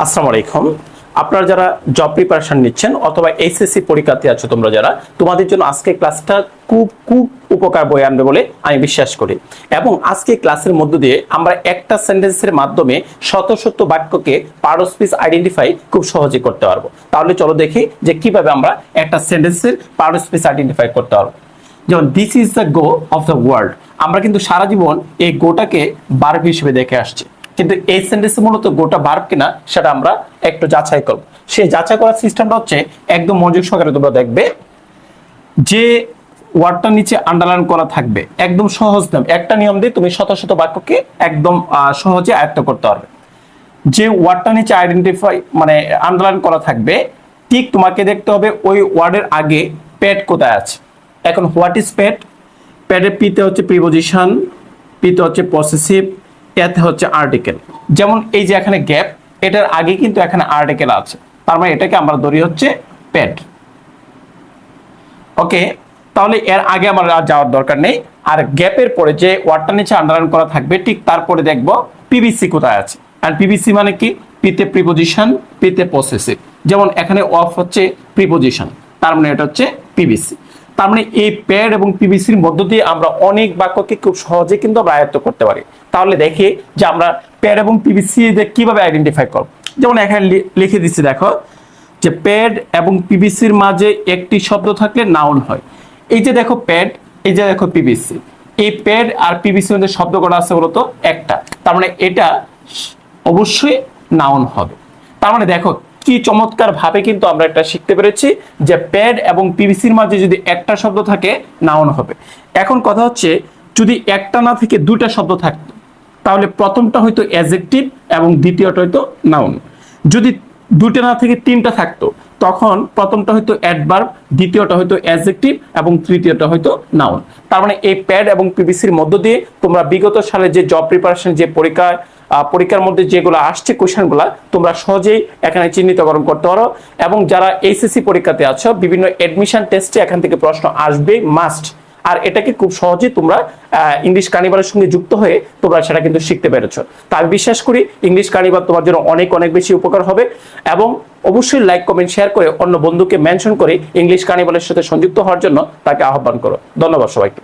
আসসালামু আলাইকুম। আপনারা যারা জব প্রিপারেশন নিচ্ছেন অথবা এইচএসসি পরীক্ষার্থী আছো তোমরা যারা, তোমাদের জন্য আজকে ক্লাসটা খুব খুব উপকার বয়ে আনবে বলে আমি বিশ্বাস করি। এবং আজকে ক্লাসের মধ্য দিয়ে আমরা একটা সেন্টেন্সের মাধ্যমে শত শত বাক্যকে পার্ট অফ স্পিচ আইডেন্টিফাই খুব সহজে করতে পারবো। তাহলে চলো দেখি যে কিভাবে আমরা একটা সেন্টেন্সের পার্ট অফ স্পিচ আইডেন্টিফাই করতে পারবো। যেমন this is the go of the world, আমরা কিন্তু সারা জীবন এই গোটাকে ভার্ব হিসেবে দেখে আসছি, কিন্তু এই সেন্টেন্সে মূলত গোটা ভার্ব কিনা সেটা আমরা একটু যাচাই করব। সেই যাচাই করার সিস্টেমটা হচ্ছে একদম মনোযোগ সহকারে তোমরা দেখবে। যে ওয়ার্ডটার নিচে আন্ডারলাইন করা থাকবে, একদম সহজ নিয়ম, একটা নিয়ম দিয়ে তুমি শত শত বাক্যকে একদম সহজে আয়ত্ত করতে পারবে। যে ওয়ার্ডটা নিচে আইডেন্টিফাই মানে আন্ডারলাইন করা থাকবে, ঠিক তোমাকে দেখতে হবে ওই ওয়ার্ডের আগে প্যাড কোথায় আছে। এখন হোয়াট ইজ প্যাড? প্যাডের পিতে হচ্ছে প্রিপজিশন, পিতে হচ্ছে পসেসিভ, এতে হচ্ছে আর্টিকেল। যেমন এই যে এখানে গ্যাপ, এটার আগে কিন্তু এখানে আর্টিকেল আছে, তার মানে এটাকে আমরা ধরি হচ্ছে প্যাড। ওকে, তাহলে এর আগে আমার আর যাওয়ার দরকার নেই। আর গ্যাপের পরে যে ওয়ার্ডটা নিচে আন্ডারলাইন করা থাকবে, ঠিক তারপরে দেখবো পিবিসি কোথায় আছে। আর পিবিসি মানে কি? পিতে প্রিপজিশন, পিতে পসেসিভ। যেমন এখানে অফ হচ্ছে প্রিপজিশন, তার মানে এটা হচ্ছে পিবিসি। তার মানে এই প্যাড এবং পিবিসির মধ্য দিয়ে আমরা অনেক বাক্যকে খুব সহজে কিন্তু আমরা আয়ত্ত করতে পারি। তাহলে দেখি যে আমরা প্যাড এবং পিবিসি কিভাবে আইডেন্টিফাই করব। যেমন এখানে লিখে দিচ্ছি, দেখো যে প্যাড এবং পিবিসির মাঝে একটি শব্দ থাকলে নাউন হয়। এই যে দেখো প্যাড, এই যে দেখো পিবিসি, এই প্যাড আর পিবিসির মধ্যে শব্দ করা আছে বলতো একটা, তার মানে এটা অবশ্যই নাউন হবে। তার মানে দেখো কি চমৎকার ভাবে কিন্তু আমরা এটা শিখতে পেরেছি যে প্যাড এবং পিভিসির মাঝে যদি একটা শব্দ থাকে নাউন হবে। এখন কথা হচ্ছে যদি একটা না থেকে দুটা শব্দ থাকতো, তাহলে প্রথমটা হয়তো অ্যাডজেক্টিভ এবং দ্বিতীয়টা হয়তো নাউন। যদি দুটো না থেকে তিনটা থাকতো, তখন প্রথমটা হয়তো অ্যাডভার্ব, দ্বিতীয়টা হয়তো অ্যাডজেক্টিভ এবং তৃতীয়টা হয়তো নাউন। তার মানে এই প্যাড এবং পিভিসির মধ্য দিয়ে তোমরা বিগত সালে যে জব প্রিপারেশন যে পরীক্ষার মধ্যে যেগুলো আসছে কোশ্চেনগুলো তোমরা সহজেই এখানে চিহ্নিতকরণ করতে পারো। এবং যারা এইচএসসি পরীক্ষাতে আছো, বিভিন্ন এডমিশন টেস্টে এখান থেকে প্রশ্ন আসবে মাস্ট। আর এটাকে খুব সহজেই তোমরা ইংলিশ কার্নিভালের সঙ্গে যুক্ত হয়ে তোমরা সেটা কিন্তু শিখতে পেরেছো। তা আমি বিশ্বাস করি ইংলিশ কার্নিভাল তোমার জন্য অনেক অনেক বেশি উপকার হবে। এবং অবশ্যই লাইক কমেন্ট শেয়ার করে অন্য বন্ধুকে মেনশন করে ইংলিশ কার্নিভালের সাথে সংযুক্ত হওয়ার জন্য তাকে আহ্বান করো। ধন্যবাদ সবাইকে।